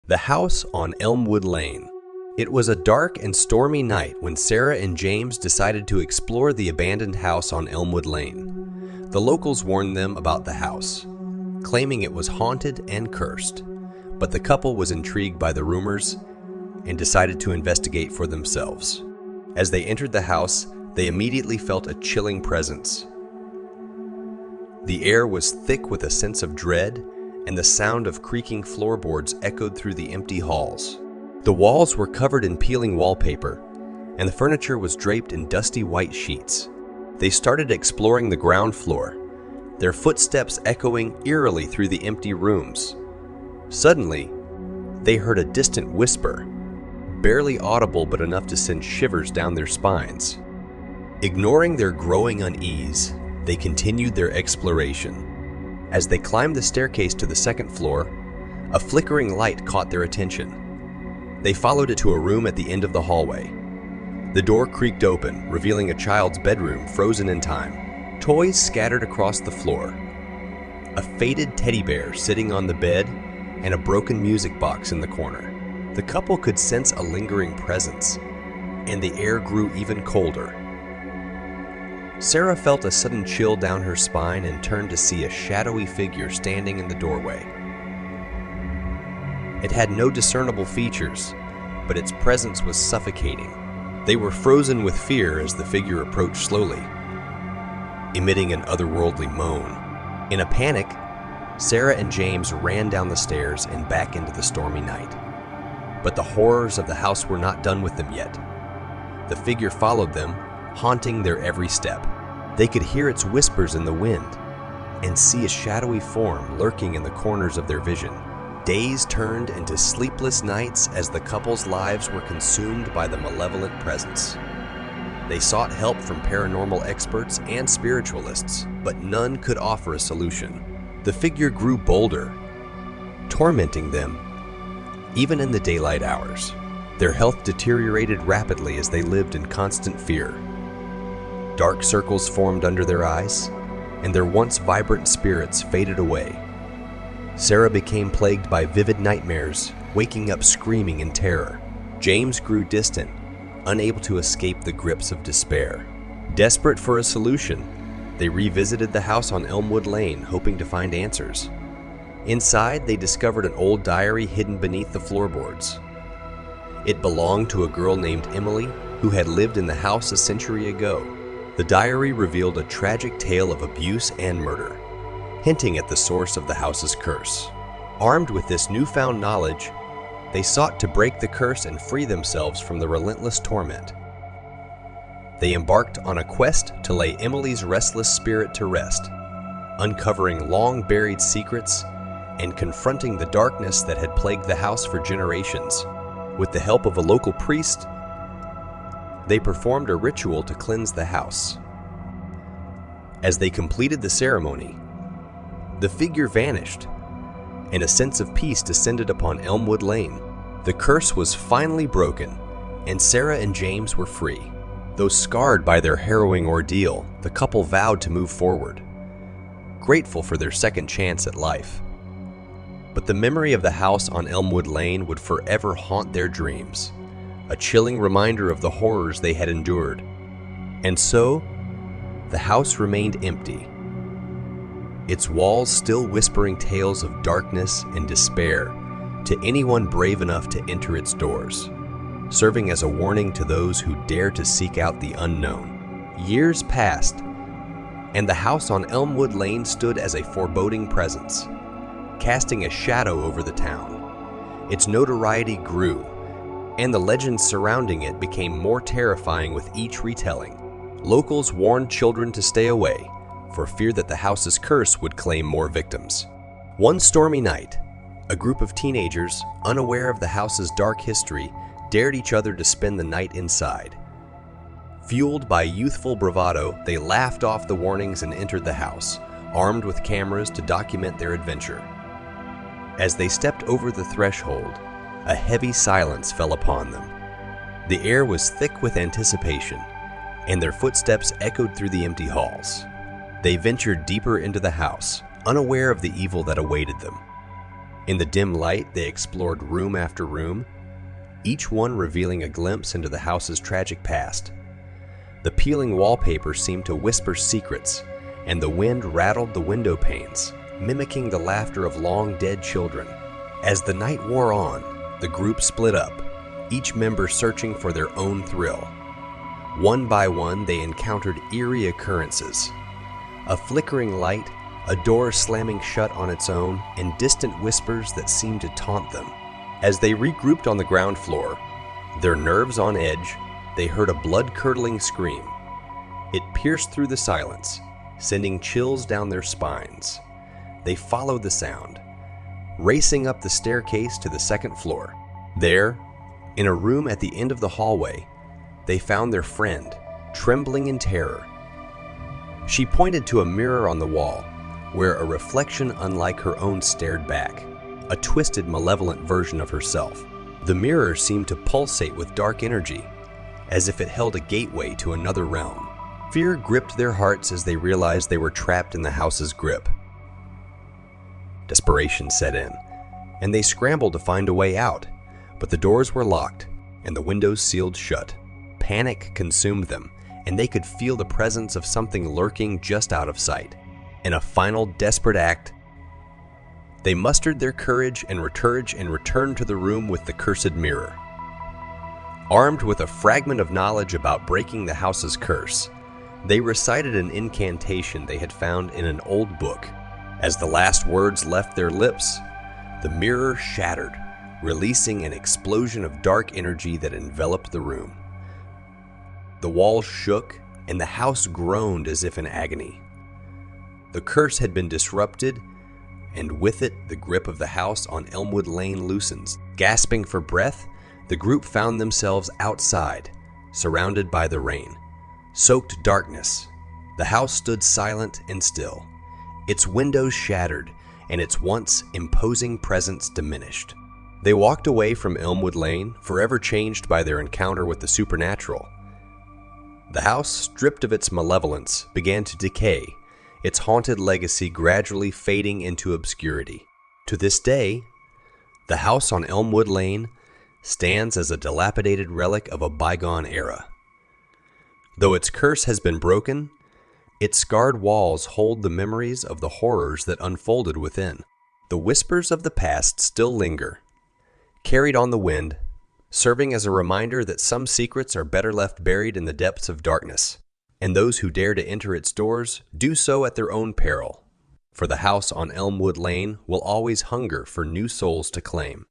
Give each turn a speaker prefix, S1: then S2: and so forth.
S1: The house on Elmwood Lane. It was a dark and stormy night when Sarah and James decided to explore the abandoned house on Elmwood Lane. The locals warned them about the house, claiming it was haunted and cursed, but the couple was intrigued by the rumors and decided to investigate for themselves. As they entered the house, they immediately felt a chilling presence. The air was thick with a sense of dread, and the sound of creaking floorboards echoed through the empty halls. The walls were covered in peeling wallpaper, and the furniture was draped in dusty white sheets. They started exploring the ground floor, their footsteps echoing eerily through the empty rooms. Suddenly, they heard a distant whisper, barely audible but enough to send shivers down their spines. Ignoring their growing unease, they continued their exploration. As they climbed the staircase to the second floor, a flickering light caught their attention. They followed it to a room at the end of the hallway. The door creaked open, revealing a child's bedroom frozen in time. Toys scattered across the floor. A faded teddy bear sitting on the bed, and a broken music box in the corner. The couple could sense a lingering presence, and the air grew even colder. Sarah felt a sudden chill down her spine and turned to see a shadowy figure standing in the doorway. It had no discernible features, but its presence was suffocating. They were frozen with fear as the figure approached slowly, emitting an otherworldly moan. In a panic, Sarah and James ran down the stairs and back into the stormy night. But the horrors of the house were not done with them yet. The figure followed them, haunting their every step. They could hear its whispers in the wind and see a shadowy form lurking in the corners of their vision. Days turned into sleepless nights as the couple's lives were consumed by the malevolent presence. They sought help from paranormal experts and spiritualists, but none could offer a solution. The figure grew bolder, tormenting them even in the daylight hours. Their health deteriorated rapidly as they lived in constant fear. Dark circles formed under their eyes, and their once vibrant spirits faded away. Sarah became plagued by vivid nightmares, waking up screaming in terror. James grew distant, unable to escape the grips of despair. Desperate for a solution, they revisited the house on Elmwood Lane, hoping to find answers. Inside, they discovered an old diary hidden beneath the floorboards. It belonged to a girl named Emily, who had lived in the house a century ago. The diary revealed a tragic tale of abuse and murder, hinting at the source of the house's curse. Armed with this newfound knowledge, they sought to break the curse and free themselves from the relentless torment. They embarked on a quest to lay Emily's restless spirit to rest, uncovering long-buried secrets and confronting the darkness that had plagued the house for generations. With the help of a local priest, they performed a ritual to cleanse the house. As they completed the ceremony, the figure vanished, and a sense of peace descended upon Elmwood Lane. The curse was finally broken, and Sarah and James were free. Though scarred by their harrowing ordeal, the couple vowed to move forward, grateful for their second chance at life. But the memory of the house on Elmwood Lane would forever haunt their dreams, a chilling reminder of the horrors they had endured. And so, the house remained empty, its walls still whispering tales of darkness and despair to anyone brave enough to enter its doors, serving as a warning to those who dare to seek out the unknown. Years passed, and the house on Elmwood Lane stood as a foreboding presence, casting a shadow over the town. Its notoriety grew, and the legends surrounding it became more terrifying with each retelling. Locals warned children to stay away, for fear that the house's curse would claim more victims. One stormy night, a group of teenagers, unaware of the house's dark history, dared each other to spend the night inside. Fueled by youthful bravado, they laughed off the warnings and entered the house, armed with cameras to document their adventure. As they stepped over the threshold, a heavy silence fell upon them. The air was thick with anticipation, and their footsteps echoed through the empty halls. They ventured deeper into the house, unaware of the evil that awaited them. In the dim light, they explored room after room, each one revealing a glimpse into the house's tragic past. The peeling wallpaper seemed to whisper secrets, and the wind rattled the window panes, mimicking the laughter of long-dead children. As the night wore on, the group split up, each member searching for their own thrill. One by one, they encountered eerie occurrences. A flickering light, a door slamming shut on its own, and distant whispers that seemed to taunt them. As they regrouped on the ground floor, their nerves on edge, they heard a blood-curdling scream. It pierced through the silence, sending chills down their spines. They followed the sound, racing up the staircase to the second floor. There, in a room at the end of the hallway, they found their friend, trembling in terror. She pointed to a mirror on the wall, where a reflection unlike her own stared back, a twisted, malevolent version of herself. The mirror seemed to pulsate with dark energy, as if it held a gateway to another realm. Fear gripped their hearts as they realized they were trapped in the house's grip. Desperation set in, and they scrambled to find a way out, but the doors were locked and the windows sealed shut. Panic consumed them, and they could feel the presence of something lurking just out of sight. In a final desperate act, they mustered their courage and returned to the room with the cursed mirror. Armed with a fragment of knowledge about breaking the house's curse, they recited an incantation they had found in an old book. As the last words left their lips, the mirror shattered, releasing an explosion of dark energy that enveloped the room. The walls shook, and the house groaned as if in agony. The curse had been disrupted, and with it, the grip of the house on Elmwood Lane loosens. Gasping for breath, the group found themselves outside, surrounded by the rain. Soaked darkness. The house stood silent and still, its windows shattered, and its once imposing presence diminished. They walked away from Elmwood Lane, forever changed by their encounter with the supernatural. The house, stripped of its malevolence, began to decay, its haunted legacy gradually fading into obscurity. To this day, the house on Elmwood Lane stands as a dilapidated relic of a bygone era. Though its curse has been broken, its scarred walls hold the memories of the horrors that unfolded within. The whispers of the past still linger, carried on the wind, serving as a reminder that some secrets are better left buried in the depths of darkness, and those who dare to enter its doors do so at their own peril. For the house on Elmwood Lane will always hunger for new souls to claim.